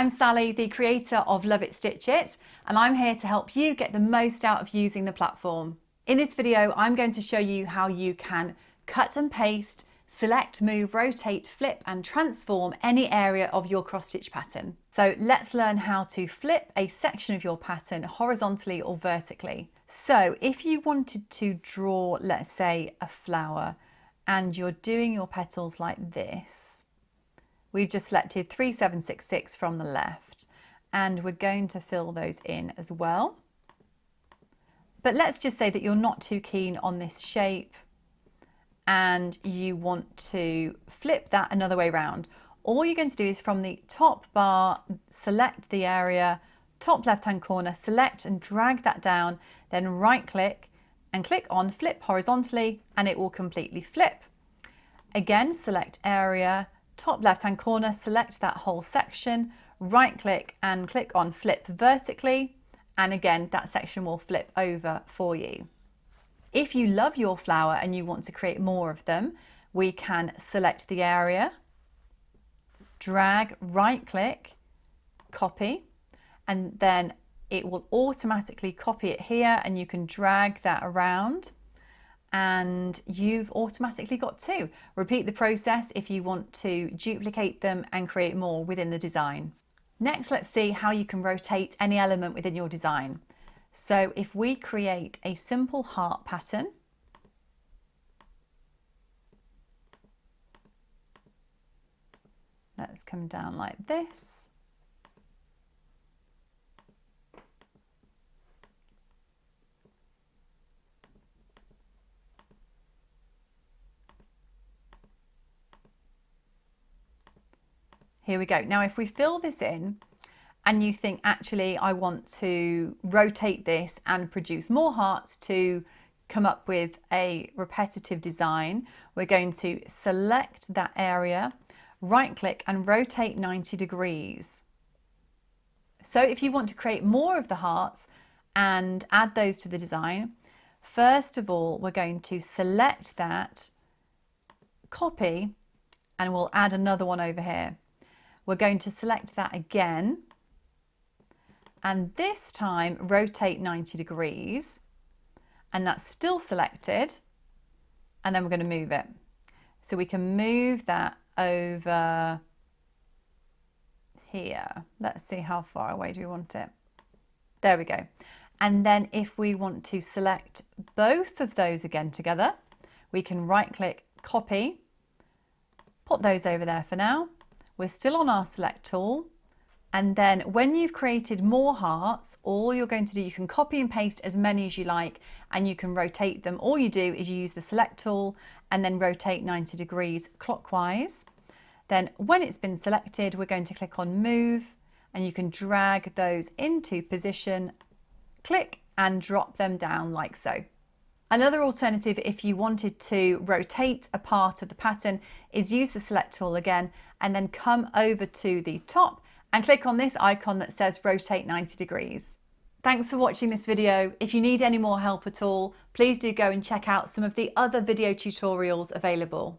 I'm Sally, the creator of Love It Stitch It, and I'm here to help you get the most out of using the platform. In this video, I'm going to show you how you can cut and paste, select, move, rotate, flip, and transform any area of your cross stitch pattern. So let's learn how to flip a section of your pattern horizontally or vertically. So if you wanted to draw, let's say, a flower, and you're doing your petals like this, we've just selected 3766 from the left, and we're going to fill those in as well. But let's just say that you're not too keen on this shape and you want to flip that another way around. All you're going to do is from the top bar, select the area, top left-hand corner, select and drag that down, then right click and click on flip horizontally, and it will completely flip. Again, select area, top left-hand corner, select that whole section, right click and click on flip vertically, and again that section will flip over for you. If you love your flower and you want to create more of them, we can select the area, drag, right click, copy, and then it will automatically copy it here, and you can drag that around and you've automatically got two. Repeat the process if you want to duplicate them and create more within the design. Next, let's see how you can rotate any element within your design. So if we create a simple heart pattern, let's come down like this. Here we go. Now, if we fill this in and you think, actually, I want to rotate this and produce more hearts to come up with a repetitive design, we're going to select that area, right click and rotate 90 degrees. So if you want to create more of the hearts and add those to the design, first of all, we're going to select that, copy, and we'll add another one over here. We're going to select that again, and this time rotate 90 degrees, and that's still selected, and then we're going to move it. So we can move that over here. Let's see how far away do we want it. There we go. And then if we want to select both of those again together, we can right click, copy, put those over there for now. We're still on our select tool, and then when you've created more hearts, all you're going to do, you can copy and paste as many as you like, and you can rotate them. All you do is you use the select tool and then rotate 90 degrees clockwise. Then when it's been selected, we're going to click on move, and you can drag those into position, click and drop them down like so. Another alternative, if you wanted to rotate a part of the pattern, is use the select tool again and then come over to the top and click on this icon that says rotate 90 degrees. Thanks for watching this video. If you need any more help at all, please do go and check out some of the other video tutorials available.